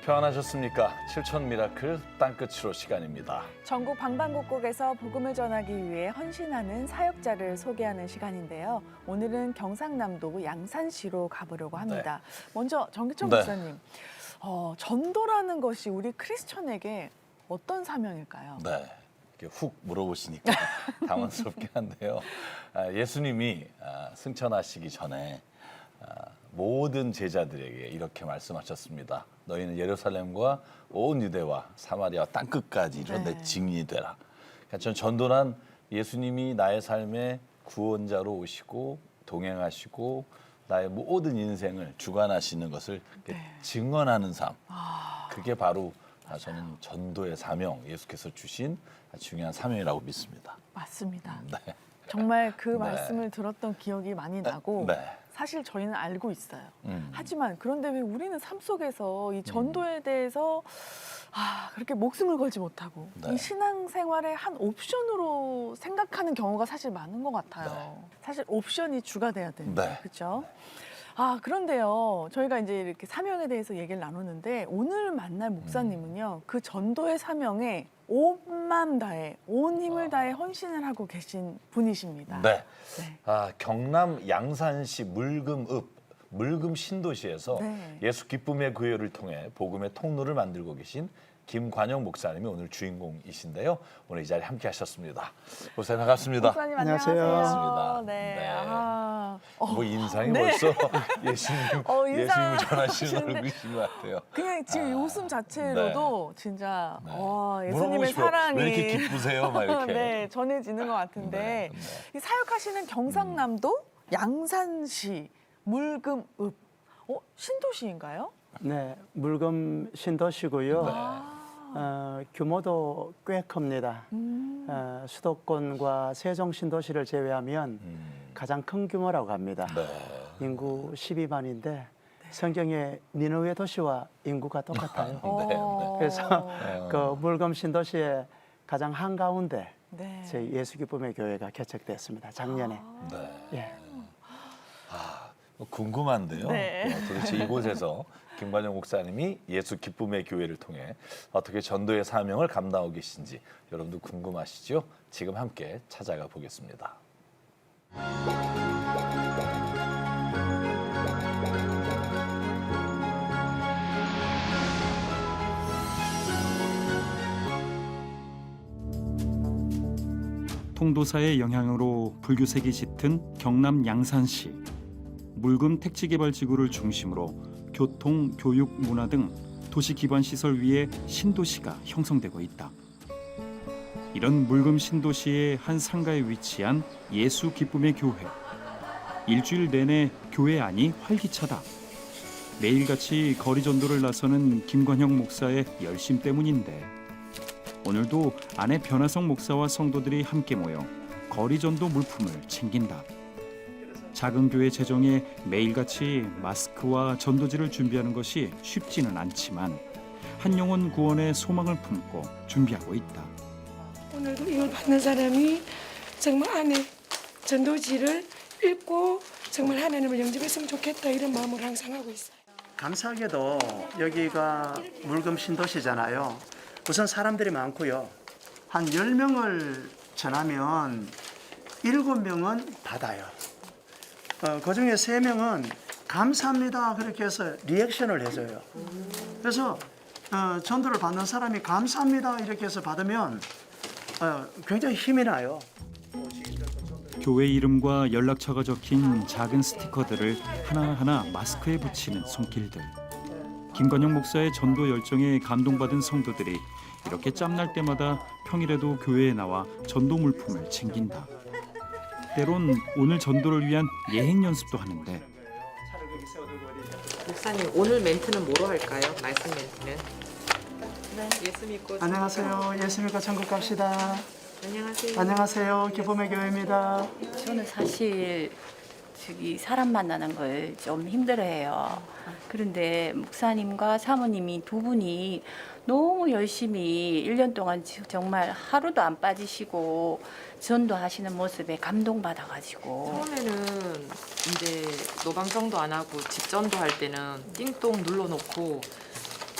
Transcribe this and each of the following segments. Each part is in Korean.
평안하셨습니까? 7천 미라클 땅끝으로 시간입니다. 전국 방방곡곡에서 복음을 전하기 위해 헌신하는 사역자를 소개하는 시간인데요. 오늘은 경상남도 양산시로 가보려고 합니다. 먼저 정기천 목사님, 전도라는 것이 우리 크리스천에게 어떤 사명일까요? 네, 이렇게 훅 물어보시니까 당황스럽긴 한데요. 예수님이 승천하시기 전에 모든 제자들에게 이렇게 말씀하셨습니다. 너희는 예루살렘과 온 유대와 사마리아 땅끝까지 이르러 내 증인이 되라. 그러니까 전 전도란 예수님이 나의 삶에 구원자로 오시고 동행하시고 나의 모든 인생을 주관하시는 것을 증언하는 삶. 그게 바로 저는 전도의 사명, 예수께서 주신 중요한 사명이라고 믿습니다. 맞습니다. 네. 정말 그 말씀을 들었던 기억이 많이 나고 네. 사실 저희는 알고 있어요. 하지만 그런데 왜 우리는 삶 속에서 이 전도에 대해서 그렇게 목숨을 걸지 못하고 이 신앙생활의 한 옵션으로 생각하는 경우가 사실 많은 것 같아요. 사실 옵션이 주가 돼야 되는데, 그렇죠? 그런데요, 저희가 이제 이렇게 사명에 대해서 얘기를 나누는데 오늘 만날 목사님은요, 그 전도의 사명에 온 마음 다해, 온 힘을 다해 헌신을 하고 계신 분이십니다. 네. 경남 양산시 물금 신도시에서 예수 기쁨의 교회를 통해 복음의 통로를 만들고 계신 김관영 목사님이 오늘 주인공이신데요. 오늘 이 자리에 함께 하셨습니다. 목사님 반갑습니다. 목사님 안녕하세요. 안녕하세요. 뭐 인상이 벌써 예수님을 전하시는 얼굴이신 것 같아요. 그냥 지금 웃음 자체로도 진짜 예수님의 싶어요. 사랑이 왜 이렇게 기쁘세요? 막 이렇게. 전해지는 것 같은데 이 사역하시는 경상남도 양산시 물금읍 신도시인가요? 네, 물금 신도시고요. 규모도 꽤 큽니다. 수도권과 세종 신도시를 제외하면 가장 큰 규모라고 합니다. 인구 12만인데 성경의 니느웨 도시와 인구가 똑같아요. 그래서 그 물금 신도시의 가장 한가운데 저희 예수 기쁨의 교회가 개척됐습니다. 작년에. 궁금한데요. 도대체 이곳에서 김관영 목사님이 예수 기쁨의 교회를 통해 어떻게 전도의 사명을 감당하고 계신지 여러분도 궁금하시죠? 지금 함께 찾아가 보겠습니다. 통도사의 영향으로 불교색이 짙은 경남 양산시. 물금 택지개발지구를 중심으로 교통, 교육, 문화 등 도시 기반 시설 위에 신도시가 형성되고 있다. 이런 물금 신도시의 한 상가에 위치한 예수 기쁨의 교회. 일주일 내내 교회 안이 활기차다. 매일같이 거리 전도를 나서는 김관영 목사의 열심 때문인데 오늘도 아내 변하성 목사와 성도들이 함께 모여 거리 전도 물품을 챙긴다. 작은 교회 재정에 매일같이 마스크와 전도지를 준비하는 것이 쉽지는 않지만 한 영혼 구원의 소망을 품고 준비하고 있다. 오늘도 이걸 받는 사람이 정말 안에 전도지를 읽고 정말 하나님을 영접했으면 좋겠다 이런 마음으로 항상 하고 있어요. 감사하게도 여기가 물금 신도시잖아요. 우선 사람들이 많고요. 한 10명을 전하면 7명은 받아요. 그중에 3명은 감사합니다 그렇게 해서 리액션을 해줘요. 그래서 전도를 받는 사람이 감사합니다 이렇게 해서 받으면 굉장히 힘이 나요. 교회 이름과 연락처가 적힌 작은 스티커들을 하나하나 마스크에 붙이는 손길들. 김관영 목사의 전도 열정에 감동받은 성도들이 이렇게 짬날 때마다 평일에도 교회에 나와 전도 물품을 챙긴다. 때론 오늘 전도를 위한 예행 연습도 하는데 목사님 오늘 멘트는 뭐로 할까요? 말씀 멘트는? 예수 믿고 안녕하세요. 예수 믿고 천국 갑시다. 안녕하세요. 안녕하세요. 기쁨의 교회입니다. 저는 사실 사람 만나는 걸 좀 힘들어해요. 그런데 목사님과 사모님이 두 분이 너무 열심히 1년 동안 정말 하루도 안 빠지시고 전도하시는 모습에 감동받아가지고 처음에는 이제 노방정도 안 하고 집전도 할 때는 띵동 눌러놓고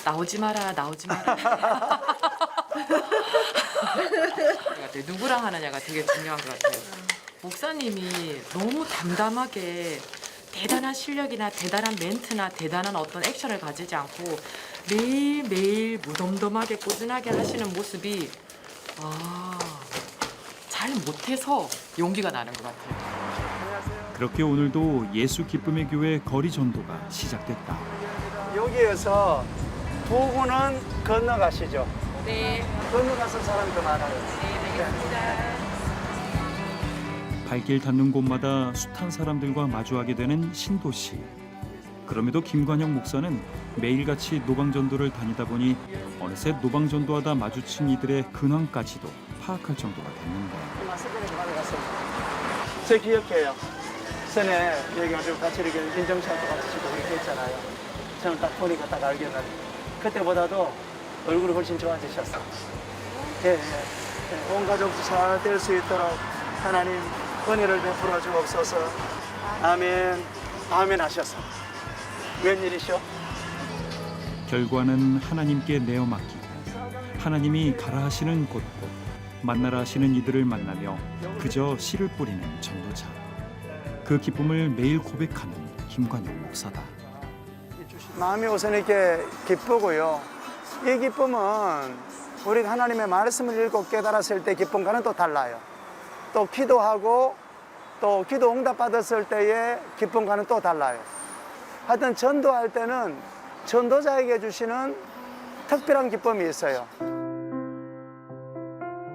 나오지 마라. 누구랑 하느냐가 되게 중요한 것 같아요. 목사님이 너무 담담하게 대단한 실력이나 대단한 멘트나 대단한 어떤 액션을 가지지 않고 매일매일 무덤덤하게 꾸준하게 하시는 모습이 잘 못해서 용기가 나는 것 같아요. 그렇게 오늘도 예수 기쁨의 교회 거리 전도가 시작됐다. 여기에서 두 분은 건너가시죠. 네. 건너가서 사람이 더 많아요. 네, 알겠습니다. 발길 닿는 곳마다 숱한 사람들과 마주하게 되는 신도시. 그럼에도 김관영 목사는 매일같이 노방전도를 다니다 보니 어느새 노방전도하다 마주친 이들의 근황까지도 파악할 정도가 됐는데. 제 기억해요. 전에 여기 가지고 같이 이렇게 인정샷도 같이 찍고 이렇게 했잖아요. 저는 딱 보니까 딱 알겠는데 그때보다도 얼굴이 훨씬 좋아지셨어. 온 가족도 잘 될 수 있도록 하나님 은혜를 베풀어 주옵소서. 아멘. 아멘 하셨어. 웬일이시오? 결과는 하나님께 내어 맡기고 하나님이 가라 하시는 곳곳 만나라 하시는 이들을 만나며 그저 씨를 뿌리는 전도자. 그 기쁨을 매일 고백하는 김관영 목사다. 마음이 우선 이렇게 기쁘고요. 이 기쁨은 우리가 하나님의 말씀을 읽고 깨달았을 때 기쁨과는 또 달라요. 또 기도하고 또 기도 응답 받았을 때의 기쁨과는 또 달라요. 하여튼 전도할 때는 전도자에게 주시는 특별한 기쁨이 있어요.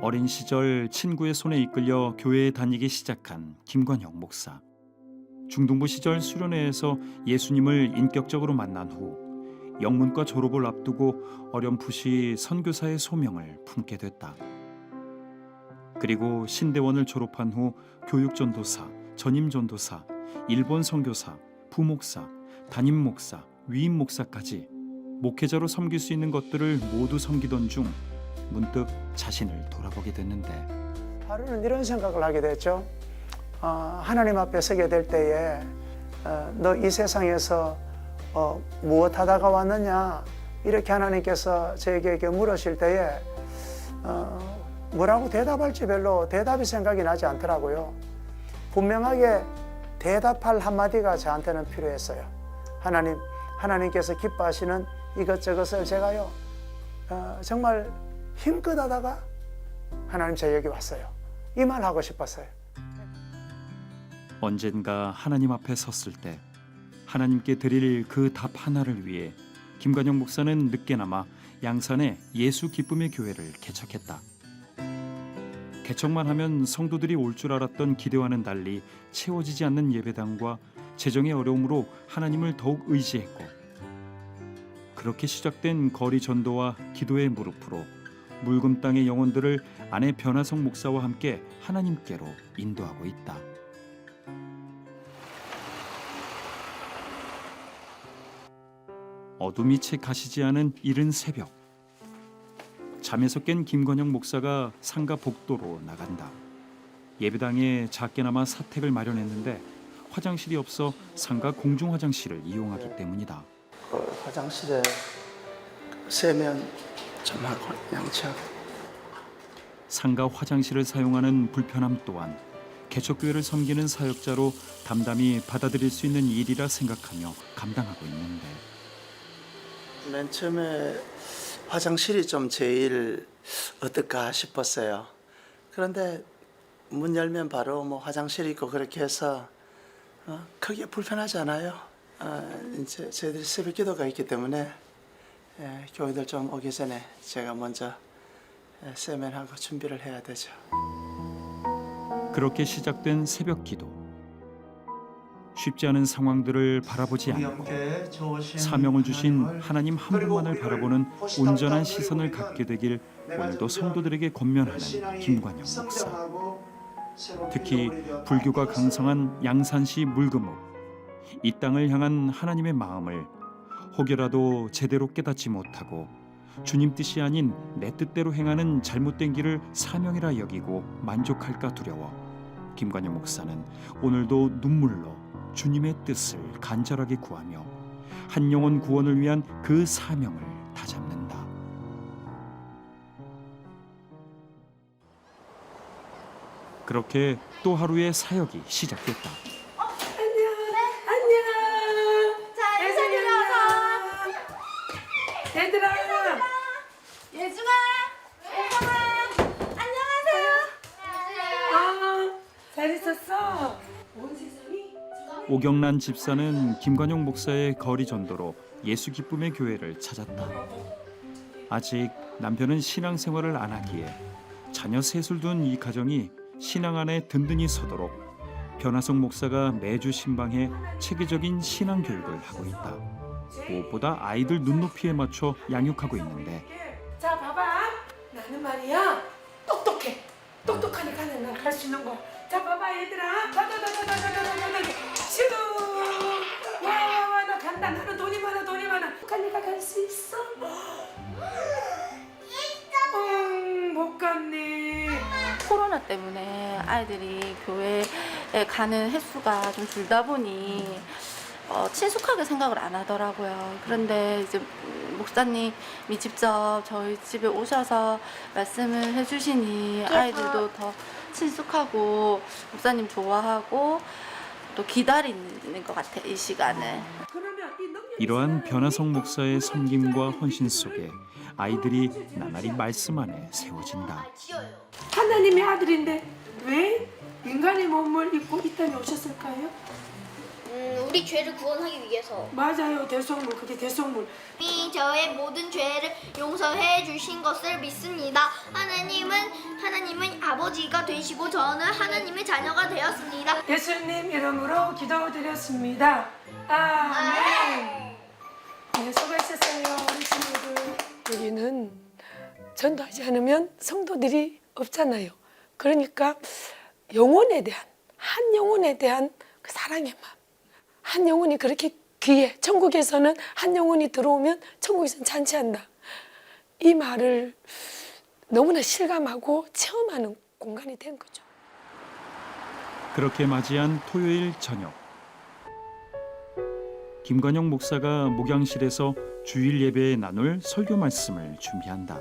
어린 시절 친구의 손에 이끌려 교회에 다니기 시작한 김관영 목사. 중등부 시절 수련회에서 예수님을 인격적으로 만난 후 영문과 졸업을 앞두고 어렴풋이 선교사의 소명을 품게 됐다. 그리고 신대원을 졸업한 후 교육전도사, 전임전도사, 일본 선교사, 부목사, 담임목사, 위임목사까지 목회자로 섬길 수 있는 것들을 모두 섬기던 중 문득 자신을 돌아보게 됐는데 하루는 이런 생각을 하게 됐죠. 하나님 앞에 서게 될 때에 너 이 세상에서 무엇 하다가 왔느냐 이렇게 하나님께서 저에게 물으실 때에 뭐라고 대답할지 별로 대답이 생각이 나지 않더라고요. 분명하게 대답할 한마디가 저한테는 필요했어요. 하나님께서 기뻐하시는 이것저것을 제가요 정말 힘껏 하다가 하나님 저에게 왔어요. 이 말 하고 싶었어요. 언젠가 하나님 앞에 섰을 때 하나님께 드릴 그 답 하나를 위해 김관영 목사는 늦게나마 양산에 예수 기쁨의 교회를 개척했다. 개척만 하면 성도들이 올 줄 알았던 기대와는 달리 채워지지 않는 예배당과 재정의 어려움으로 하나님을 더욱 의지했고 그렇게 시작된 거리 전도와 기도의 무릎으로 물금 땅의 영혼들을 아내 변화성 목사와 함께 하나님께로 인도하고 있다. 어둠이 채 가시지 않은 이른 새벽 잠에서 깬 김관영 목사가 상가 복도로 나간다. 예배당에 작게나마 사택을 마련했는데 화장실이 없어 상가 공중 화장실을 이용하기 때문이다. 화장실에 세면 좀 하고 양치하고 상가 화장실을 사용하는 불편함 또한 개척교회를 섬기는 사역자로 담담히 받아들일 수 있는 일이라 생각하며 감당하고 있는데 맨 처음에 화장실이 좀 제일 어떨까 싶었어요. 그런데 문 열면 바로 뭐 화장실이 있고 그렇게 해서 크게 불편하지 않아요. 이제 저희들이 새벽 기도가 있기 때문에 교회들 좀 오기 전에 제가 먼저 세면하고 준비를 해야 되죠. 그렇게 시작된 새벽 기도. 쉽지 않은 상황들을 바라보지 않고 사명을 주신 하나님 한 분만을 바라보는 온전한 시선을 갖게 되길 오늘도 성도들에게 권면하는 김관영 목사. 특히 불교가 강성한 양산시 물금읍. 이 땅을 향한 하나님의 마음을 혹여라도 제대로 깨닫지 못하고 주님 뜻이 아닌 내 뜻대로 행하는 잘못된 길을 사명이라 여기고 만족할까 두려워 김관영 목사는 오늘도 눈물로 주님의 뜻을 간절하게 구하며 한 영혼 구원을 위한 그 사명을 다잡는다. 그렇게 또 하루의 사역이 시작됐다. 자, 얘들아. 예중아, 예성아, 안녕하세요. 잘 있었어? 오경란 집사는 김관용 목사의 거리 전도로 예수 기쁨의 교회를 찾았다. 아직 남편은 신앙생활을 안 하기에 자녀 셋을 둔 이 가정이 신앙 안에 든든히 서도록 변화성 목사가 매주 신방해 체계적인 신앙 교육을 하고 있다. 무엇보다 아이들 눈높이에 맞춰 양육하고 있는데 자, 봐봐. 나는 말이야 똑똑해. 똑똑하니까 나는 할 수 있는 거. 자, 봐봐 얘들아. 슈. 와, 나 간다. 나는 돈이 많아. 가니까 갈 수 있어? 못 갔네. 코로나 때문에 아이들이 교회에 가는 횟수가 좀 줄다 보니 친숙하게 생각을 안 하더라고요. 그런데 이제 목사님이 직접 저희 집에 오셔서 말씀을 해주시니 아이들도 더 친숙하고 목사님 좋아하고 또 기다리는 것 같아, 이 시간을. 이러한 변화성 목사의 섬김과 헌신 속에 아이들이 나날이 말씀 안에 세워진다. 하나님의 아들인데 왜 인간의 몸을 입고 이 땅에 오셨을까요? 우리 죄를 구원하기 위해서 맞아요. 대속물. 그게 대속물. 이 저의 모든 죄를 용서해 주신 것을 믿습니다. 하나님은 아버지가 되시고 저는 하나님의 자녀가 되었습니다. 예수님 이름으로 기도드렸습니다. 아멘. 네, 수고하셨어요, 우리 친구들. 여기는 전도하지 않으면 성도들이 없잖아요. 그러니까 영혼에 대한, 한 영혼에 대한 그 사랑의 마음. 한 영혼이 그렇게 귀해. 천국에서는 한 영혼이 들어오면 천국에서는 잔치한다. 이 말을 너무나 실감하고 체험하는 공간이 된 거죠. 그렇게 맞이한 토요일 저녁, 김관영 목사가 목양실에서 주일 예배에 나눌 설교 말씀을 준비한다.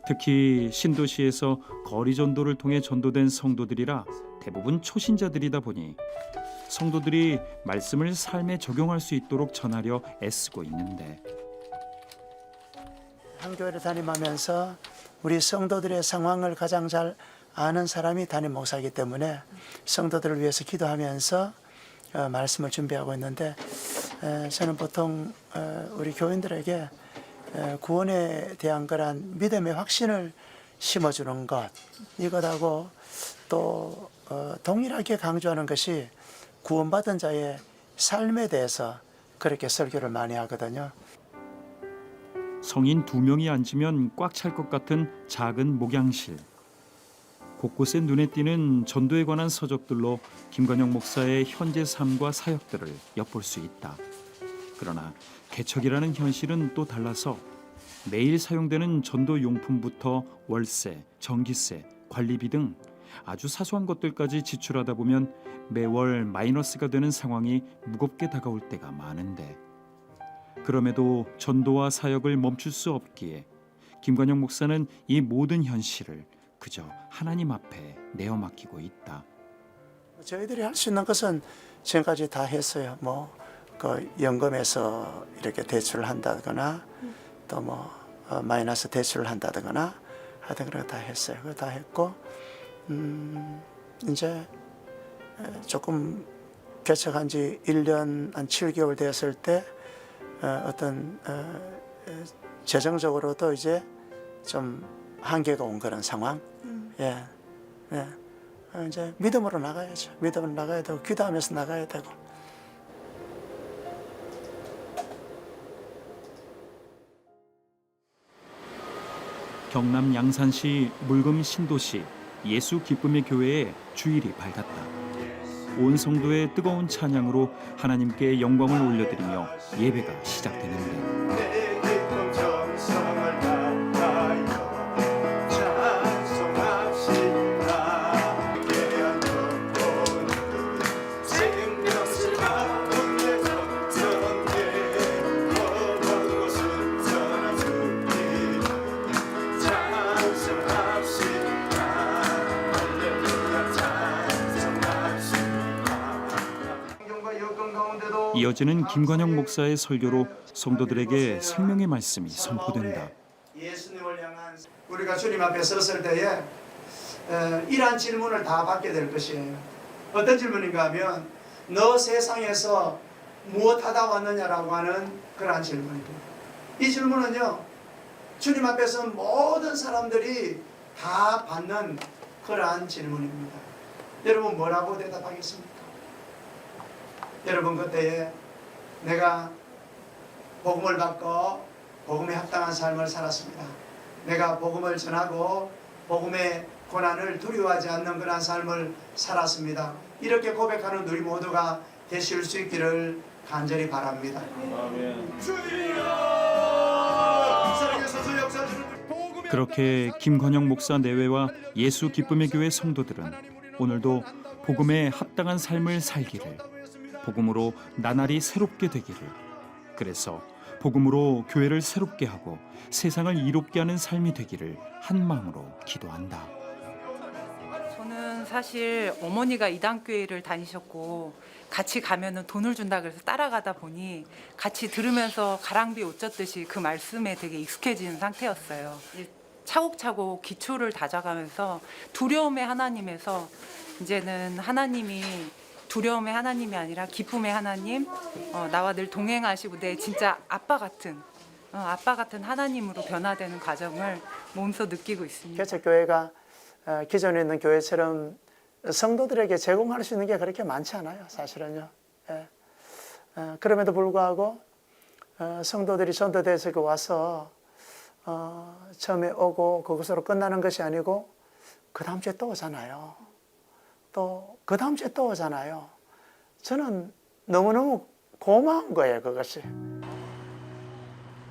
특히 신도시에서 거리 전도를 통해 전도된 성도들이라 대부분 초신자들이다 보니 성도들이 말씀을 삶에 적용할 수 있도록 전하려 애쓰고 있는데 한 교회를 담임하면서 우리 성도들의 상황을 가장 잘 아는 사람이 담임 목사이기 때문에 성도들을 위해서 기도하면서 말씀을 준비하고 있는데 저는 보통 우리 교인들에게 구원에 대한 그런 믿음의 확신을 심어주는 것, 이것하고 또 동일하게 강조하는 것이 구원받은 자의 삶에 대해서 그렇게 설교를 많이 하거든요. 성인 2명이 앉으면 꽉 찰 것 같은 작은 목양실. 곳곳에 눈에 띄는 전도에 관한 서적들로 김관영 목사의 현재 삶과 사역들을 엿볼 수 있다. 그러나 개척이라는 현실은 또 달라서 매일 사용되는 전도 용품부터 월세, 전기세, 관리비 등 아주 사소한 것들까지 지출하다 보면 매월 마이너스가 되는 상황이 무겁게 다가올 때가 많은데 그럼에도 전도와 사역을 멈출 수 없기에 김관영 목사는 이 모든 현실을 그저 하나님 앞에 내어 맡기고 있다. 저희들이 할 수 있는 것은 지금까지 다 했어요. 그 연금에서 이렇게 대출을 한다거나 또 마이너스 대출을 한다거나 하여튼 그런 거 다 했어요. 그거 다 했고 이제 조금 개척한 지 1년 한 7개월 됐을 때 어떤 재정적으로도 이제 좀 한계가 온 그런 상황. 예. 이제 믿음으로 나가야죠. 믿음으로 나가야 되고 기도하면서 나가야 되고. 경남 양산시 물금 신도시 예수 기쁨의 교회에 주일이 밝았다. 온 성도의 뜨거운 찬양으로 하나님께 영광을 올려드리며 예배가 시작되는데 이어지는 김관영 목사의 설교로 성도들에게 생명의 말씀이 선포된다. 예수님을 향한 우리가 주님 앞에 섰을 때에 이러한 질문을 다 받게 될 것이에요. 어떤 질문인가 하면 너 세상에서 무엇하다 왔느냐라고 하는 그러한 질문입니다. 이 질문은요, 주님 앞에서 모든 사람들이 다 받는 그러한 질문입니다. 여러분 뭐라고 대답하겠습니까? 여러분 그때에 내가 복음을 받고 복음에 합당한 삶을 살았습니다. 내가 복음을 전하고 복음의 고난을 두려워하지 않는 그러한 삶을 살았습니다. 이렇게 고백하는 우리 모두가 되실 수 있기를 간절히 바랍니다. 그렇게 김관영 목사 내외와 예수 기쁨의 교회 성도들은 오늘도 복음에 합당한 삶을 살기를, 복음으로 나날이 새롭게 되기를, 그래서 복음으로 교회를 새롭게 하고 세상을 이롭게 하는 삶이 되기를 한 마음으로 기도한다. 저는 사실 어머니가 이단교회를 다니셨고 같이 가면은 돈을 준다 그래서 따라가다 보니 같이 들으면서 가랑비 옷 젖듯이 그 말씀에 되게 익숙해진 상태였어요. 차곡차곡 기초를 다져가면서 두려움의 하나님에서 이제는 하나님이 두려움의 하나님이 아니라 기쁨의 하나님, 나와 늘 동행하시고 내 진짜 아빠 같은 하나님으로 변화되는 과정을 몸소 느끼고 있습니다. 개척교회가 기존에 있는 교회처럼 성도들에게 제공할 수 있는 게 그렇게 많지 않아요, 사실은요. 예. 그럼에도 불구하고 성도들이 전도대에서 와서 처음에 오고 그것으로 끝나는 것이 아니고 그 다음 주에 또 오잖아요. 또 그 다음 주에 또 오잖아요. 저는 너무너무 고마운 거예요, 그것이.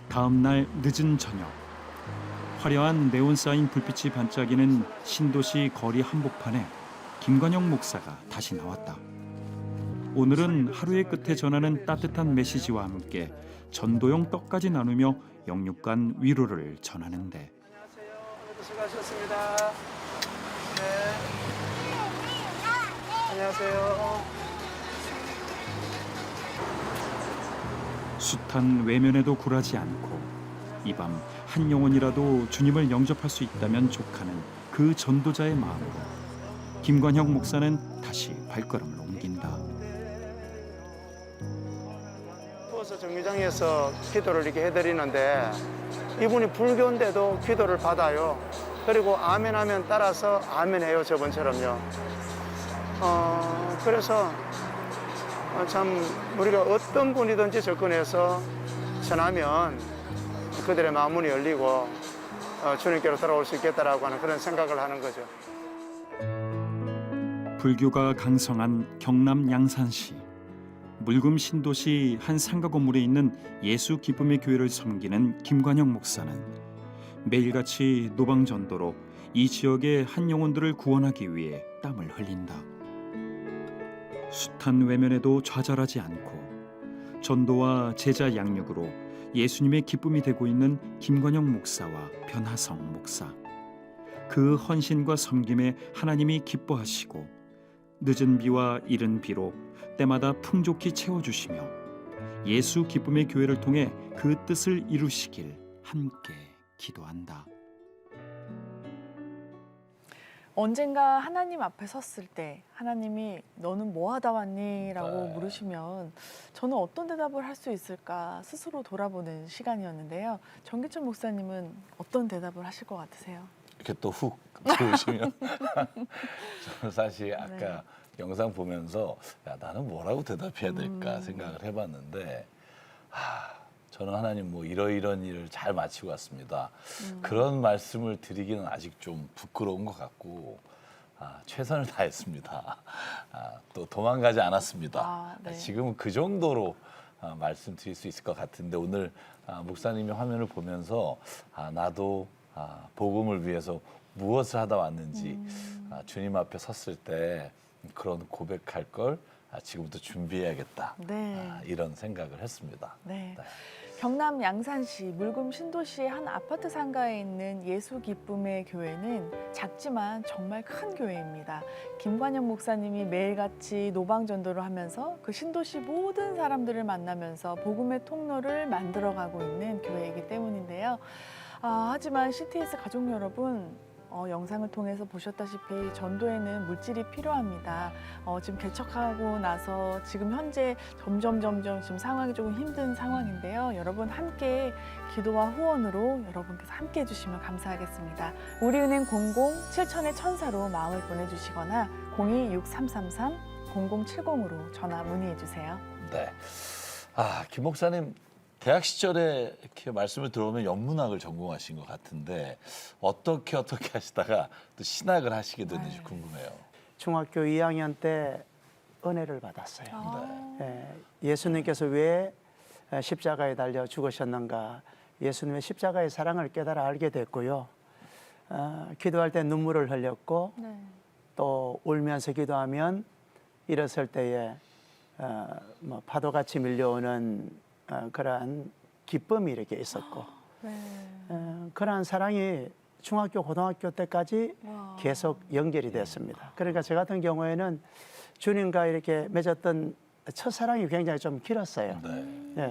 다음 날 늦은 저녁, 화려한 네온 사인 불빛이 반짝이는 신도시 거리 한복판에 김관영 목사가 다시 나왔다. 오늘은 하루의 끝에 전하는 따뜻한 메시지와 함께 전도용 떡까지 나누며 영육간 위로를 전하는데. 안녕하세요. 수고하셨습니다. 네. 안녕하세요. 숱한 외면에도 굴하지 않고 이 밤 한 영혼이라도 주님을 영접할 수 있다면 족하는 그 전도자의 마음으로 김관영 목사는 다시 발걸음을 옮긴다. 부어서 정류장에서 기도를 이렇게 해드리는데 이분이 불교인데도 기도를 받아요. 그리고 아멘하면 따라서 아멘해요, 저번처럼요. 그래서 참 우리가 어떤 분이든지 접근해서 전하면 그들의 마음문이 열리고 주님께로 돌아올 수 있겠다라고 하는 그런 생각을 하는 거죠. 불교가 강성한 경남 양산시 물금 신도시 한 상가 건물에 있는 예수 기쁨의 교회를 섬기는 김관영 목사는 매일같이 노방전도로 이 지역의 한 영혼들을 구원하기 위해 땀을 흘린다. 숱한 외면에도 좌절하지 않고 전도와 제자 양육으로 예수님의 기쁨이 되고 있는 김관영 목사와 변하성 목사. 그 헌신과 섬김에 하나님이 기뻐하시고 늦은 비와 이른 비로 때마다 풍족히 채워주시며 예수 기쁨의 교회를 통해 그 뜻을 이루시길 함께 기도한다. 언젠가 하나님 앞에 섰을 때 하나님이 너는 뭐 하다 왔니? 라고 물으시면 저는 어떤 대답을 할 수 있을까 스스로 돌아보는 시간이었는데요. 정기천 목사님은 어떤 대답을 하실 것 같으세요? 이렇게 또 훅 들어오시면 저는 사실 아까 영상 보면서 야, 나는 뭐라고 대답해야 될까 생각을 해봤는데 저는 하나님 뭐 이러이런 일을 잘 마치고 왔습니다. 그런 말씀을 드리기는 아직 좀 부끄러운 것 같고 최선을 다했습니다. 또 도망가지 않았습니다. 네. 지금은 그 정도로 말씀드릴 수 있을 것 같은데 오늘 목사님의 화면을 보면서 나도 복음을 위해서 무엇을 하다 왔는지 주님 앞에 섰을 때 그런 고백할 걸 지금부터 준비해야겠다. 네. 이런 생각을 했습니다. 네. 경남 양산시 물금 신도시의 한 아파트 상가에 있는 예수 기쁨의 교회는 작지만 정말 큰 교회입니다. 김관영 목사님이 매일같이 노방 전도를 하면서 그 신도시 모든 사람들을 만나면서 복음의 통로를 만들어가고 있는 교회이기 때문인데요. 하지만 CTS 가족 여러분, 영상을 통해서 보셨다시피 전도에는 물질이 필요합니다. 지금 개척하고 나서 지금 현재 점점 지금 상황이 조금 힘든 상황인데요. 여러분 함께 기도와 후원으로 여러분께서 함께 해주시면 감사하겠습니다. 우리은행 00-7000의 천사로 마음을 보내주시거나 02-6333-0070으로 전화 문의해주세요. 네. 김 목사님 대학 시절에 이렇게 말씀을 들어보면 연문학을 전공하신 것 같은데 어떻게 하시다가 또 신학을 하시게 됐는지 궁금해요. 중학교 2학년 때 은혜를 받았어요. 예수님께서 왜 십자가에 달려 죽으셨는가, 예수님의 십자가의 사랑을 깨달아 알게 됐고요. 기도할 때 눈물을 흘렸고 또 울면서 기도하면 일어설 때에 파도같이 밀려오는 그러한 기쁨이 이렇게 있었고 그러한 사랑이 중학교, 고등학교 때까지 계속 연결이 됐습니다. 그러니까 저 같은 경우에는 주님과 이렇게 맺었던 첫사랑이 굉장히 좀 길었어요.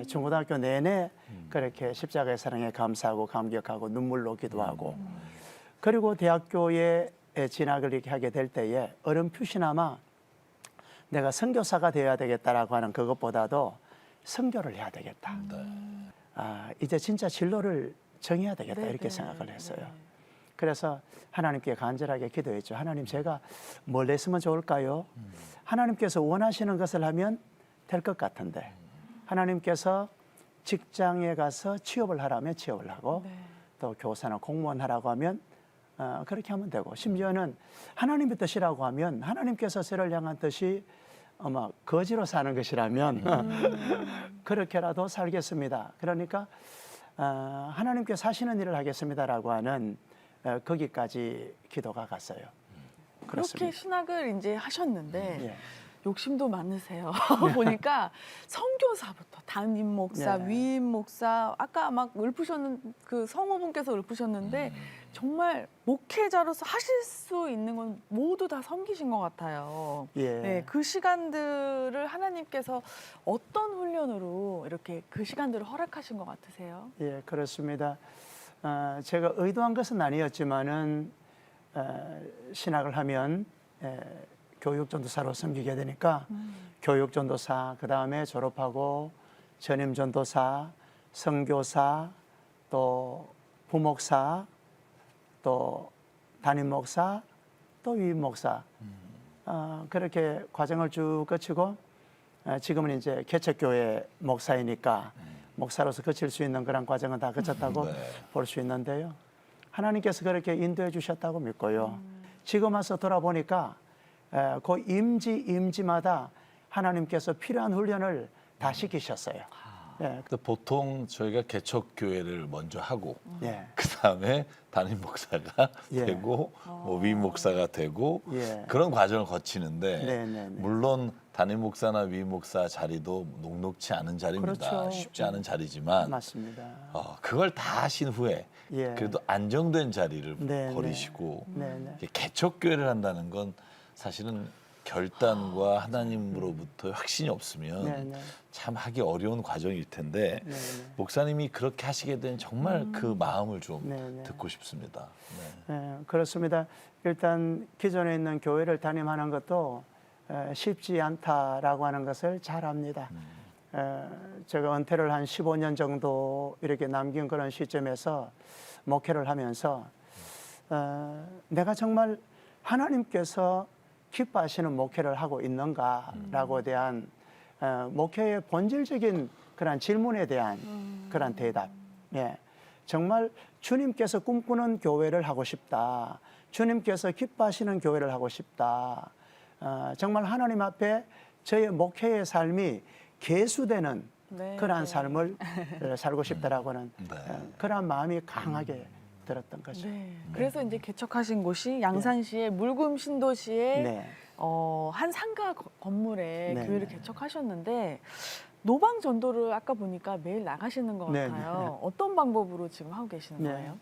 중고등학교 내내 그렇게 십자가의 사랑에 감사하고 감격하고 눈물로 기도하고 그리고 대학교에 진학을 이렇게 하게 될 때에 어렴풋이나마 내가 선교사가 되어야 되겠다라고 하는 그것보다도 선교를 해야 되겠다. 이제 진짜 진로를 정해야 되겠다 이렇게 생각을 했어요. 그래서 하나님께 간절하게 기도했죠. 하나님, 제가 뭘 했으면 좋을까요? 하나님께서 원하시는 것을 하면 될 것 같은데 하나님께서 직장에 가서 취업을 하라면 취업을 하고 또 교사나 공무원 하라고 하면 그렇게 하면 되고 심지어는 하나님의 뜻이라고 하면 하나님께서 저를 향한 뜻이 아마 거지로 사는 것이라면 그렇게라도 살겠습니다. 그러니까 하나님께서 하시는 일을 하겠습니다라고 하는 거기까지 기도가 갔어요. 그렇게 신학을 이제 하셨는데 욕심도 많으세요. 네. 보니까 선교사부터 담임 목사, 위임 목사, 아까 막 읊으셨는 그 성우분께서 읊으셨는데 정말 목회자로서 하실 수 있는 건 모두 다 섬기신 것 같아요. 그 시간들을 하나님께서 어떤 훈련으로 이렇게 그 시간들을 허락하신 것 같으세요? 그렇습니다. 제가 의도한 것은 아니었지만은 신학을 하면 교육전도사로 섬기게 되니까 교육전도사, 그 다음에 졸업하고 전임전도사, 선교사, 또 부목사, 또 담임목사, 또 위임목사 그렇게 과정을 쭉 거치고 지금은 이제 개척교회 목사이니까 목사로서 거칠 수 있는 그런 과정은 다 거쳤다고 볼 수 있는데요. 하나님께서 그렇게 인도해 주셨다고 믿고요. 지금 와서 돌아보니까 그 임지마다 하나님께서 필요한 훈련을 다 시키셨어요. 보통 저희가 개척교회를 먼저 하고 그 다음에 담임 목사가 되고 위임 목사가 되고 그런 과정을 거치는데 물론 담임 목사나 위임 목사 자리도 녹록치 않은 자리입니다. 그렇죠. 쉽지 않은 자리지만 맞습니다. 그걸 다 하신 후에 그래도 안정된 자리를 버리시고 개척교회를 한다는 건 사실은 결단과 하나님으로부터 확신이 없으면 참 하기 어려운 과정일 텐데 목사님이 그렇게 하시게 된 정말 그 마음을 좀 듣고 싶습니다. 그렇습니다. 일단 기존에 있는 교회를 담임하는 것도 쉽지 않다라고 하는 것을 잘 압니다. 제가 은퇴를 한 15년 정도 이렇게 남긴 그런 시점에서 목회를 하면서 내가 정말 하나님께서 기뻐하시는 목회를 하고 있는가라고 대한 목회의 본질적인 그런 질문에 대한 그런 대답. 정말 주님께서 꿈꾸는 교회를 하고 싶다. 주님께서 기뻐하시는 교회를 하고 싶다. 정말 하나님 앞에 저의 목회의 삶이 계수되는 그러한 삶을 살고 싶다라고는 그러한 마음이 강하게 들었던 거죠. 그래서 이제 개척하신 곳이 양산시의 물금 신도시의 한 상가 건물에 교회를 개척하셨는데 노방 전도를 아까 보니까 매일 나가시는 것 네, 같아요. 어떤 방법으로 지금 하고 계시는 네. 거예요?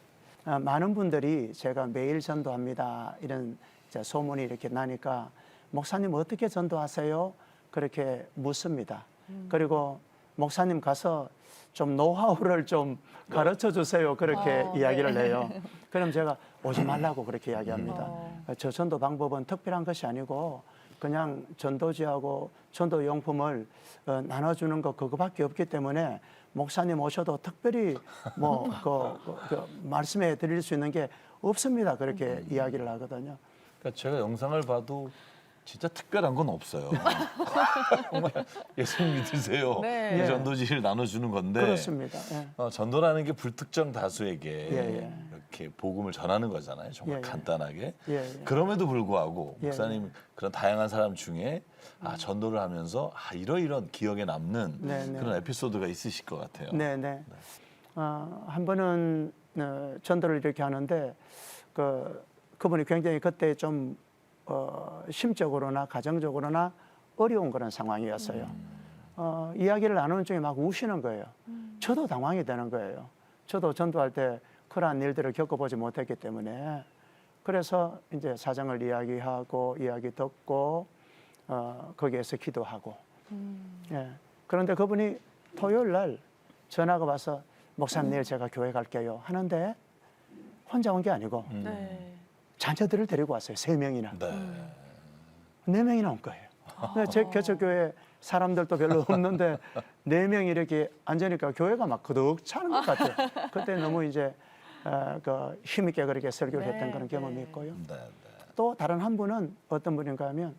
많은 분들이 제가 매일 전도합니다 이런 이제 소문이 이렇게 나니까 목사님 어떻게 전도하세요? 그렇게 묻습니다. 그리고 목사님 가서 좀 노하우를 좀 가르쳐 주세요. 그렇게 이야기를 네. 해요. 그럼 제가 오지 말라고 그렇게 이야기합니다. 저 전도 방법은 특별한 것이 아니고 그냥 전도지하고 전도 용품을 나눠주는 거 그거밖에 없기 때문에 목사님 오셔도 특별히 뭐 말씀해 드릴 수 있는 게 없습니다. 그렇게 이야기를 하거든요. 그러니까 제가 영상을 봐도 진짜 특별한 건 없어요. 정말 예수님 믿으세요. 네. 이 전도지를 나눠주는 건데 그렇습니다. 예. 전도라는 게 불특정 다수에게 예. 이렇게 복음을 전하는 거잖아요. 정말 예. 간단하게. 예. 그럼에도 불구하고 예. 목사님 그런 다양한 사람 중에 전도를 하면서 이러이런 기억에 남는 네, 네. 그런 에피소드가 있으실 것 같아요. 네네. 한 번은 전도를 이렇게 하는데 그분이 굉장히 그때 좀 심적으로나 가정적으로나 어려운 그런 상황이었어요. 이야기를 나누는 중에 막 우시는 거예요. 저도 당황이 되는 거예요. 저도 전도할 때 그러한 일들을 겪어보지 못했기 때문에 그래서 이제 사정을 이야기하고 이야기 듣고 거기에서 기도하고 예. 그런데 그분이 토요일 날 전화가 와서 목사님 내일 제가 교회 갈게요 하는데 혼자 온 게 아니고 네. 자녀들을 데리고 왔어요. 3명이나. 네. 4명이나 온 거예요. 근데 제 개척교회 사람들도 별로 없는데 4명이 이렇게 앉으니까 교회가 막 그득 차는 것 같아요. 그때 너무 이제 힘있게 그렇게 설교를 했던 그런 경험이 있고요. 네. 또 다른 한 분은 어떤 분인가 하면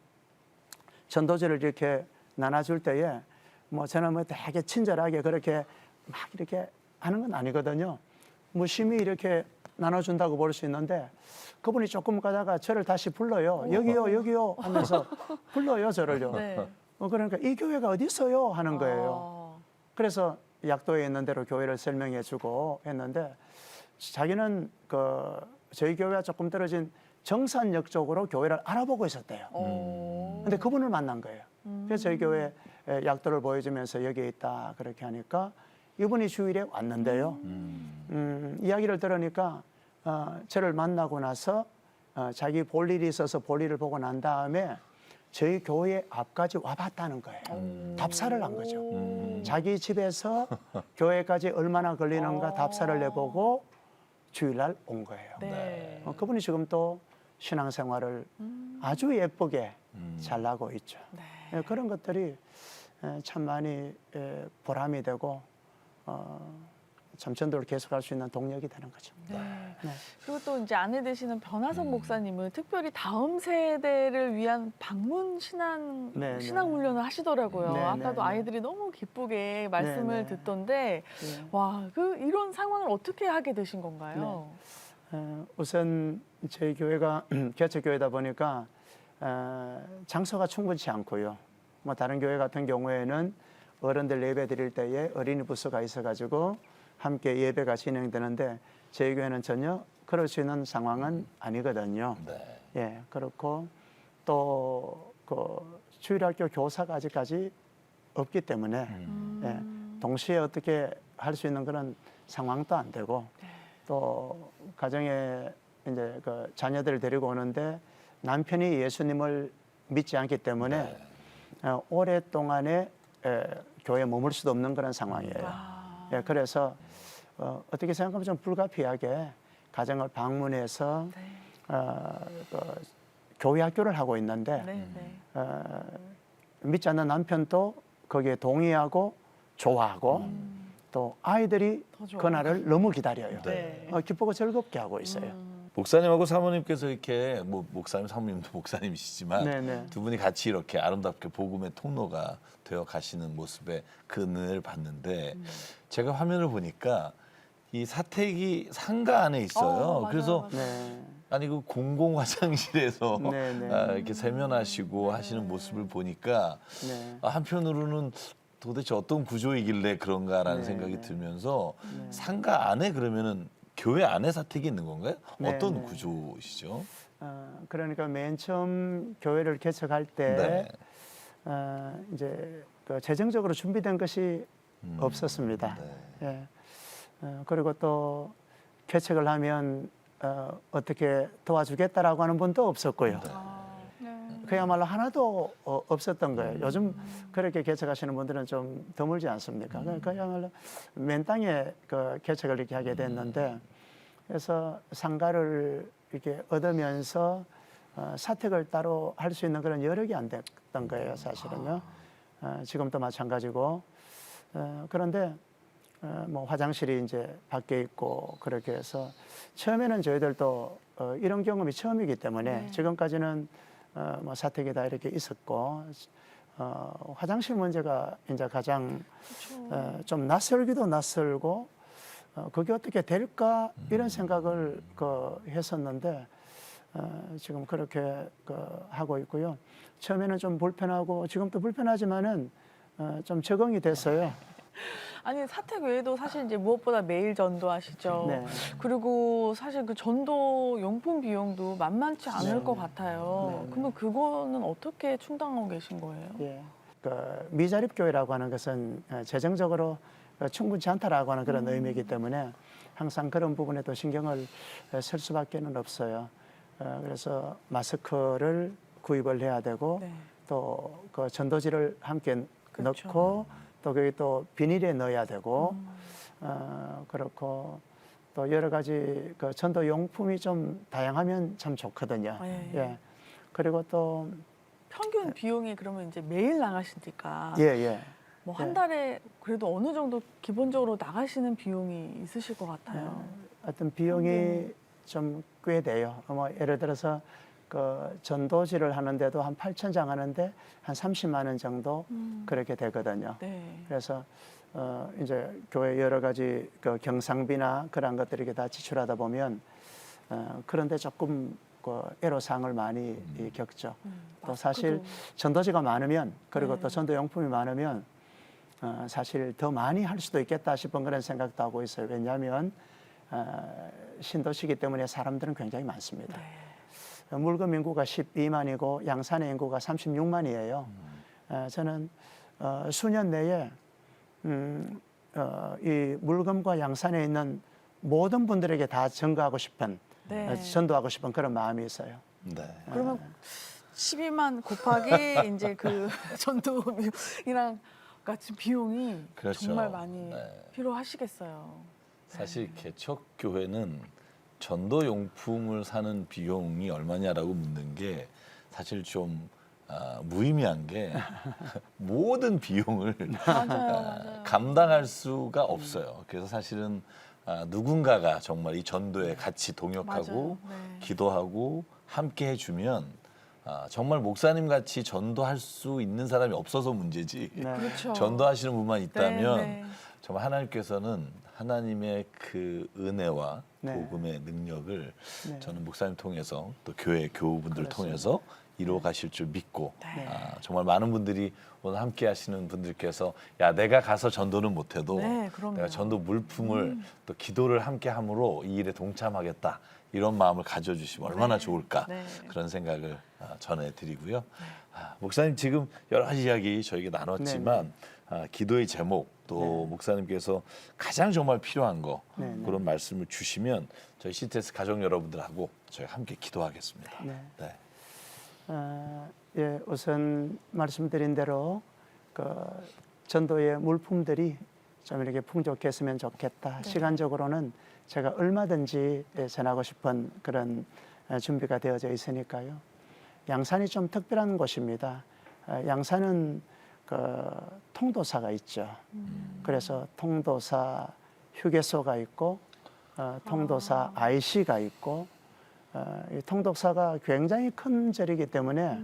전도지를 이렇게 나눠줄 때에 뭐 저는 뭐 되게 친절하게 그렇게 막 이렇게 하는 건 아니거든요. 무심히 이렇게 나눠준다고 볼 수 있는데 그분이 조금 가다가 저를 다시 불러요. 여기요 하면서 불러요 저를요. 네. 그러니까 이 교회가 어디 있어요 하는 거예요. 그래서 약도에 있는 대로 교회를 설명해주고 했는데 자기는 저희 교회가 조금 떨어진 정산역 쪽으로 교회를 알아보고 있었대요. 근데 그분을 만난 거예요. 그래서 저희 교회 약도를 보여주면서 여기에 있다 그렇게 하니까 이분이 주일에 왔는데요. 이야기를 들으니까 저를 만나고 나서 자기 볼 일이 있어서 볼 일을 보고 난 다음에 저희 교회 앞까지 와봤다는 거예요. 답사를 한 거죠. 자기 집에서 교회까지 얼마나 걸리는가 답사를 내보고 주일날 온 거예요. 네. 그분이 지금 또 신앙생활을 아주 예쁘게 잘하고 있죠. 네. 그런 것들이 참 많이 보람이 되고 참 전도를 계속할 수 있는 동력이 되는 거죠. 네. 네. 그리고 또 이제 아내 되시는 변화선 목사님은 특별히 다음 세대를 위한 방문 신앙 네, 신앙 네. 훈련을 하시더라고요. 네, 아까도 네, 아이들이 너무 기쁘게 말씀을 네, 네. 듣던데 네. 와, 이런 상황을 어떻게 하게 되신 건가요? 우선 저희 교회가 개척교회다 보니까 장소가 충분치 않고요. 뭐 다른 교회 같은 경우에는 어른들 예배 드릴 때에 어린이 부스가 있어가지고 함께 예배가 진행되는데 저희 교회는 전혀 그럴 수 있는 상황은 아니거든요. 네. 예, 그렇고 또 주일학교 교사가 아직까지 없기 때문에 예, 동시에 어떻게 할 수 있는 그런 상황도 안 되고 또 가정에 이제 자녀들을 데리고 오는데 남편이 예수님을 믿지 않기 때문에 오랫동안에 교회에 머물 수도 없는 그런 상황이에요. 예, 그래서 어떻게 생각하면 좀 불가피하게 가정을 방문해서 교회 학교를 하고 있는데 네. 믿지 않는 남편도 거기에 동의하고 좋아하고 또 아이들이 더 좋아요. 그날을 너무 기다려요. 네. 기쁘고 즐겁게 하고 있어요. 목사님하고 사모님께서 이렇게 목사님 사모님도 목사님이시지만 네네. 두 분이 같이 이렇게 아름답게 복음의 통로가 되어 가시는 모습에 그 은혜를 봤는데 제가 화면을 보니까 이 사택이 상가 안에 있어요. 맞아요, 그래서 맞아요. 네. 아니 그 공공 화장실에서 네네. 이렇게 세면하시고 하시는 모습을 보니까 네. 한편으로는 도대체 어떤 구조이길래 그런가라는 네, 생각이 네. 들면서 상가 안에 그러면은 교회 안에 사택이 있는 건가요? 네, 어떤 네. 구조이시죠? 그러니까 맨 처음 교회를 개척할 때 네. 이제 그 재정적으로 준비된 것이 없었습니다. 네. 예. 그리고 또 개척을 하면 어떻게 도와주겠다라고 하는 분도 없었고요. 그야말로 하나도 없었던 거예요. 요즘 그렇게 개척하시는 분들은 좀 드물지 않습니까? 그야말로 맨 땅에 그 개척을 이렇게 하게 됐는데, 그래서 상가를 이렇게 얻으면서 사택을 따로 할 수 있는 그런 여력이 안 됐던 거예요, 사실은요. 지금도 마찬가지고. 그런데 뭐 화장실이 이제 밖에 있고 그렇게 해서 처음에는 저희들도 이런 경험이 처음이기 때문에 지금까지는 뭐 사택이 다 이렇게 있었고 화장실 문제가 이제 가장 좀 낯설기도 낯설고 그게 어떻게 될까 이런 생각을 했었는데 지금 그렇게 하고 있고요. 처음에는 좀 불편하고 지금도 불편하지만은 좀 적응이 됐어요. 아니 사택 외에도 사실 이제 무엇보다 매일 전도하시죠. 네. 그리고 사실 그 전도 용품 비용도 만만치 않을 네. 것 같아요. 네. 그러면 그거는 어떻게 충당하고 계신 거예요? 예. 그 미자립 교회라고 하는 것은 재정적으로 충분치 않다라고 하는 그런 의미이기 때문에 항상 그런 부분에도 신경을 쓸 수밖에는 없어요. 그래서 마스크를 구입을 해야 되고 네. 또 그 전도지를 함께 그렇죠. 넣고 또 거기 또 비닐에 넣어야 되고 그렇고 또 여러 가지 그 전도 용품이 좀 다양하면 참 좋거든요. 예. 예. 그리고 또 평균 비용이 그러면 이제 매일 나가시니까 예. 뭐 한 달에 그래도 어느 정도 기본적으로 나가시는 비용이 있으실 것 같아요. 어떤 비용이 좀 꽤 돼요. 뭐 예를 들어서 그 전도지를 하는데도 한 8,000장 하는데 한 30만 원 정도 그렇게 되거든요. 네. 그래서 이제 교회 여러 가지 그 경상비나 그런 것들 이렇게 다 지출하다 보면 그런데 조금 그 애로사항을 많이 겪죠. 또 사실 전도지가 많으면 그리고 또 전도 용품이 많으면 사실 더 많이 할 수도 있겠다 싶은 그런 생각도 하고 있어요. 왜냐하면 신도시기 때문에 사람들은 굉장히 많습니다. 물금 인구가 12만이고 양산의 인구가 36만이에요. 저는 수년 내에 이 물금과 양산에 있는 모든 분들에게 다 증거하고 싶은 전도하고 싶은 그런 마음이 있어요. 네. 그러면 12만 곱하기 이제 그 전도 비용이랑 같이 비용이 그렇죠. 정말 많이 네. 필요하시겠어요. 사실 개척 교회는 전도 용품을 사는 비용이 얼마냐라고 묻는 게 사실 좀 무의미한 게 모든 비용을 맞아요. 감당할 수가 없어요. 그래서 사실은 누군가가 정말 이 전도에 같이 동역하고 맞아요. 네. 기도하고 함께 해주면 정말 목사님 같이 전도할 수 있는 사람이 없어서 문제지. 네. 그렇죠. 전도하시는 분만 있다면 네. 정말 하나님께서는 하나님의 그 은혜와 네. 복음의 능력을 네. 저는 목사님 통해서 또 교회 교우분들을 그렇습니다. 통해서 이루어 가실 줄 믿고 네. 정말 많은 분들이 오늘 함께 하시는 분들께서 야 내가 가서 전도는 못해도 네, 그럼요. 내가 전도 물품을 또 기도를 함께 함으로 이 일에 동참하겠다 이런 마음을 가져주시면 얼마나 좋을까 네. 그런 생각을 전해드리고요. 목사님 지금 여러 가지 이야기 저에게 나눴지만 기도의 제목 또 목사님께서 가장 정말 필요한 거 그런 말씀을 주시면 저희 CTS 가족 여러분들하고 저희 함께 기도하겠습니다. 네. 예, 우선 말씀드린 대로 그 전도의 물품들이 좀 이렇게 풍족했으면 좋겠다. 시간적으로는 제가 얼마든지 전하고 싶은 그런 준비가 되어져 있으니까요. 양산이 좀 특별한 곳입니다. 양산은 그 통도사가 있죠. 그래서 통도사 휴게소가 있고 통도사 IC가 있고 이 통도사가 굉장히 큰 절이기 때문에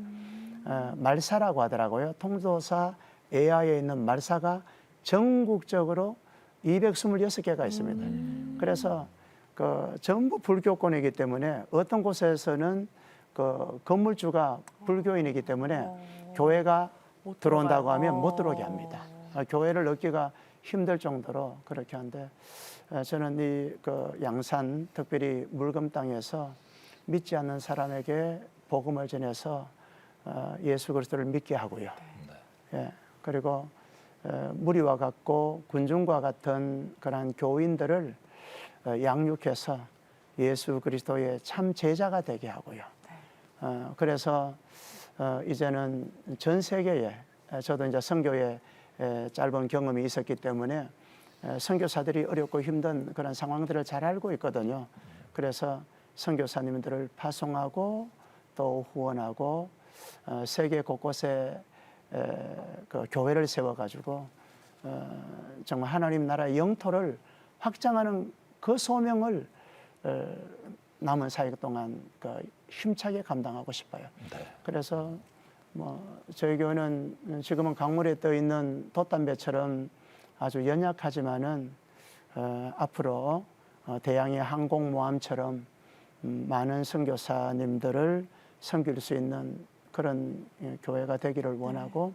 말사라고 하더라고요. 통도사 에아에 있는 말사가 전국적으로 226개가 있습니다. 그래서 그 전부 불교권이기 때문에 어떤 곳에서는 그 건물주가 불교인이기 때문에 교회가 들어온다고 하면 못 들어오게 합니다. 교회를 얻기가 힘들 정도로 그렇게 한데 저는 이 그 양산 특별히 물금 땅에서 믿지 않는 사람에게 복음을 전해서 예수 그리스도를 믿게 하고요. 예, 그리고 무리와 같고 군중과 같은 그러한 교인들을 양육해서 예수 그리스도의 참 제자가 되게 하고요. 그래서 이제는 전 세계에 저도 이제 선교에 짧은 경험이 있었기 때문에 선교사들이 어렵고 힘든 그런 상황들을 잘 알고 있거든요. 그래서 선교사님들을 파송하고 또 후원하고 세계 곳곳에 그 교회를 세워가지고 정말 하나님 나라의 영토를 확장하는 그 소명을 남은 사역 동안 그 힘차게 감당하고 싶어요. 네. 그래서 뭐 저희 교회는 지금은 강물에 떠 있는 돛담배처럼 아주 연약하지만은 앞으로 대양의 항공모함처럼 많은 선교사님들을 섬길 수 있는 그런 교회가 되기를 원하고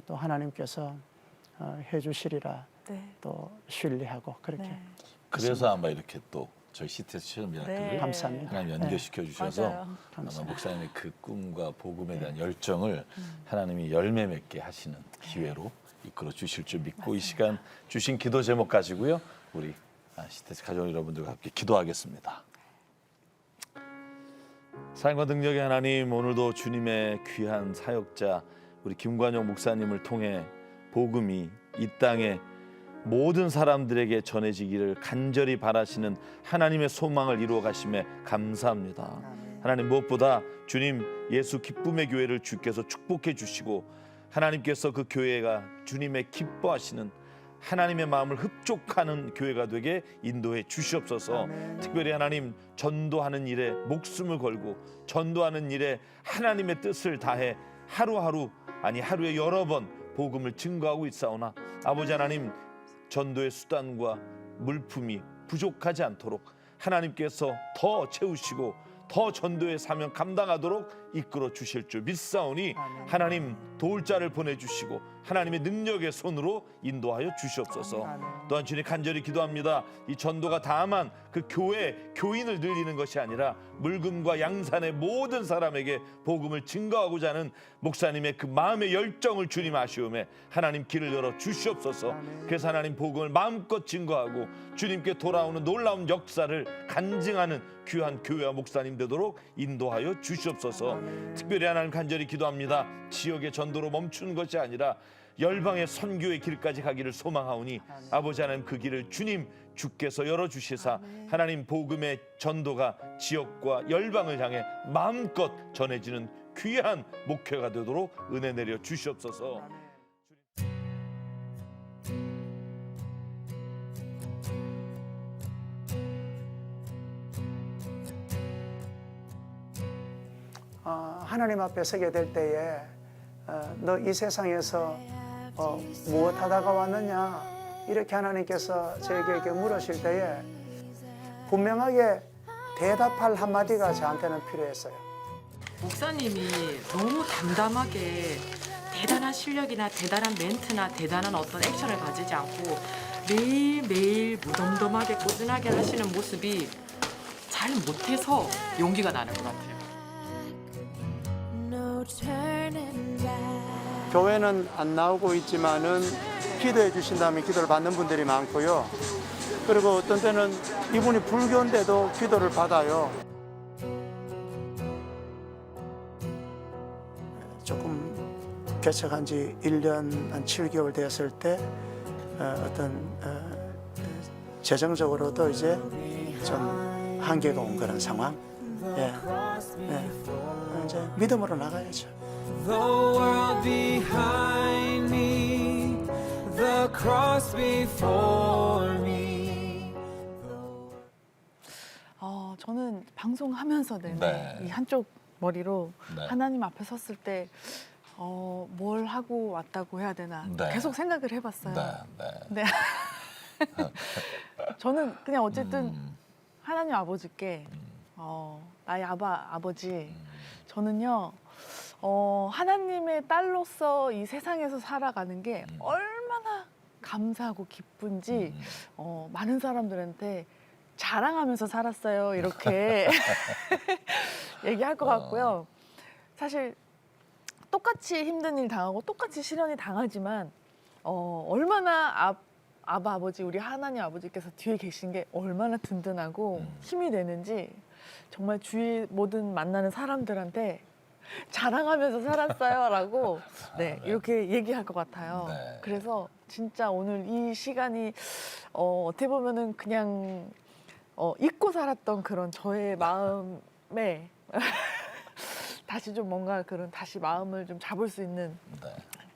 또 하나님께서 해주시리라 네. 또 신뢰하고 그렇게 네. 그래서 아마 이렇게 또 저희 CTS 체험 미라클을 네. 감사합니다. 하나님 연결시켜 주셔서 맞아요. 아마 목사님의 그 꿈과 복음에 대한 열정을 하나님이 열매 맺게 하시는 기회로 이끌어 주실 줄 믿고 이 시간 주신 기도 제목 가지고요. 우리 CTS 가족 여러분들과 함께 기도하겠습니다. 사랑과 능력의 하나님, 오늘도 주님의 귀한 사역자 우리 김관영 목사님을 통해 복음이 이 땅에 모든 사람들에게 전해지기를 간절히 바라시는 하나님의 소망을 이루어 가심에 감사합니다. 하나님, 무엇보다 주님 예수 기쁨의 교회를 주께서 축복해 주시고 하나님께서 그 교회가 주님의 기뻐하시는 하나님의 마음을 흡족하는 교회가 되게 인도해 주시옵소서. 특별히 하나님, 전도하는 일에 목숨을 걸고 전도하는 일에 하나님의 뜻을 다해 하루하루, 아니 하루에 여러 번 복음을 증거하고 있사오나 아버지 하나님, 전도의 수단과 물품이 부족하지 않도록 하나님께서 더 채우시고 더 전도의 사명 감당하도록 이끌어 주실 줄 믿사오니 하나님, 도울 자를 보내주시고 하나님의 능력의 손으로 인도하여 주시옵소서. 또한 주님 간절히 기도합니다. 이 전도가 다만 그 교회 교인을 늘리는 것이 아니라 물금과 양산의 모든 사람에게 복음을 증거하고자 하는 목사님의 그 마음의 열정을 주님 아시오매 하나님 길을 열어 주시옵소서. 그래서 하나님 복음을 마음껏 증거하고 주님께 돌아오는 놀라운 역사를 간증하는 귀한 교회와 목사님 되도록 인도하여 주시옵소서. 특별히 하나님 간절히 기도합니다. 지역의 전도로 멈추는 것이 아니라 열방의 선교의 길까지 가기를 소망하오니 아버지 하나님, 그 길을 주님 주께서 열어주시사 하나님 복음의 전도가 지역과 열방을 향해 마음껏 전해지는 귀한 목회가 되도록 은혜 내려 주시옵소서. 하나님 앞에 서게 될 때에 너 이 세상에서 무엇 하다가 왔느냐 이렇게 하나님께서 저에게 물으실 때에 분명하게 대답할 한마디가 저한테는 필요했어요. 목사님이 너무 담담하게 대단한 실력이나 대단한 멘트나 대단한 어떤 액션을 가지지 않고 매일매일 무덤덤하게 꾸준하게 하시는 모습이 잘 못해서 용기가 나는 것 같아요. 교회는 안 나오고 있지만은 기도해 주신다면 기도를 받는 분들이 많고요. 그리고 어떤 때는 이분이 불교인데도 기도를 받아요. 조금 개척한 지 1년 한 7개월 되었을 때 어떤 재정적으로도 이제 좀 한계가 온 그런 상황. 이제 믿음으로 나가야죠. The world behind me, the cross before me. 저는 방송하면서 내내 이 한쪽 머리로 하나님 앞에 섰을 때 뭘 하고 왔다고 해야 되나 계속 생각을 해봤어요. 네. 저는 그냥 어쨌든 하나님 아버지께 나의 아버지 저는요 하나님의 딸로서 이 세상에서 살아가는 게 얼마나 감사하고 기쁜지 많은 사람들한테 자랑하면서 살았어요. 이렇게 얘기할 것 같고요. 사실 똑같이 힘든 일 당하고 똑같이 시련이 당하지만 얼마나 아버지 우리 하나님 아버지께서 뒤에 계신 게 얼마나 든든하고 힘이 되는지 정말 주위 모든 만나는 사람들한테 자랑하면서 살았어요라고 네, 이렇게 얘기할 것 같아요. 네. 그래서 진짜 오늘 이 시간이 어떻게 보면은 그냥 잊고 살았던 그런 저의 마음에 다시 좀 뭔가 그런 다시 마음을 좀 잡을 수 있는 네.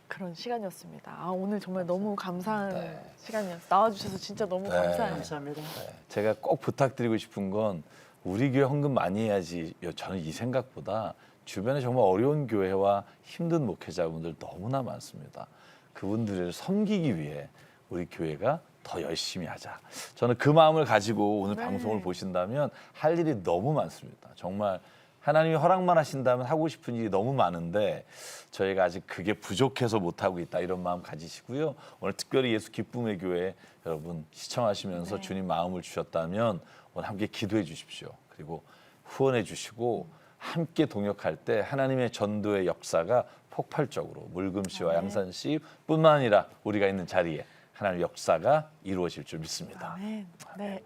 그런 시간이었습니다. 오늘 정말 너무 감사한 네. 시간이었어요. 나와주셔서 진짜 너무 네. 감사해요. 감사합니다. 제가 꼭 부탁드리고 싶은 건 우리 교회 헌금 많이 해야지. 저는 이 생각보다 주변에 정말 어려운 교회와 힘든 목회자분들 너무나 많습니다. 그분들을 섬기기 위해 우리 교회가 더 열심히 하자. 저는 그 마음을 가지고 오늘 네. 방송을 보신다면 할 일이 너무 많습니다. 정말 하나님이 허락만 하신다면 하고 싶은 일이 너무 많은데 저희가 아직 그게 부족해서 못하고 있다, 이런 마음 가지시고요. 오늘 특별히 예수 기쁨의 교회 여러분 시청하시면서 네. 주님 마음을 주셨다면 오늘 함께 기도해 주십시오. 그리고 후원해 주시고 함께 동역할 때 하나님의 전도의 역사가 폭발적으로 물금 씨와 양산 씨뿐만 아니라 우리가 있는 자리에 하나님의 역사가 이루어질 줄 믿습니다. 아멘. 네.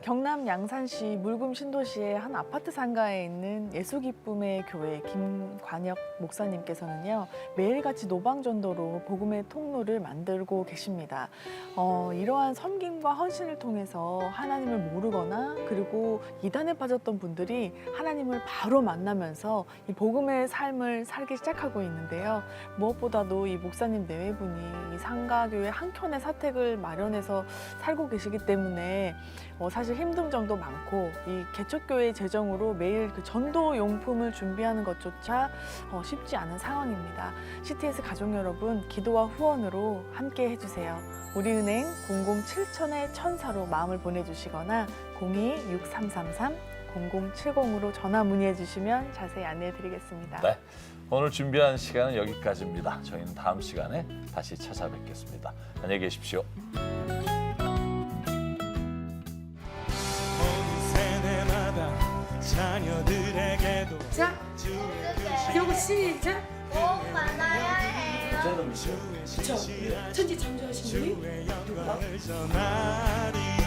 경남 양산시 물금 신도시의 한 아파트 상가에 있는 예수기쁨의 교회 김관혁 목사님께서는요, 매일같이 노방전도로 복음의 통로를 만들고 계십니다. 이러한 섬김과 헌신을 통해서 하나님을 모르거나 그리고 이단에 빠졌던 분들이 하나님을 바로 만나면서 이 복음의 삶을 살기 시작하고 있는데요. 무엇보다도 이 목사님 내외분이 이 상가교회 한켠에 사택을 마련해서 살고 계시기 때문에 사실 힘든 점도 많고 이 개척교회 재정으로 매일 그 전도 용품을 준비하는 것조차 쉽지 않은 상황입니다. CTS 가족 여러분, 기도와 후원으로 함께 해주세요. 우리은행 007,000-1000로 마음을 보내주시거나 02-6333-0070으로 전화 문의해 주시면 자세히 안내해 드리겠습니다. 네, 오늘 준비한 시간은 여기까지입니다. 저희는 다음 시간에 다시 찾아뵙겠습니다. 안녕히 계십시오. 자녀들에게도 자, 요거 시작. 꼭 만나야 해요. 그쵸? 천지 창조하신 분이 누구야? 전하리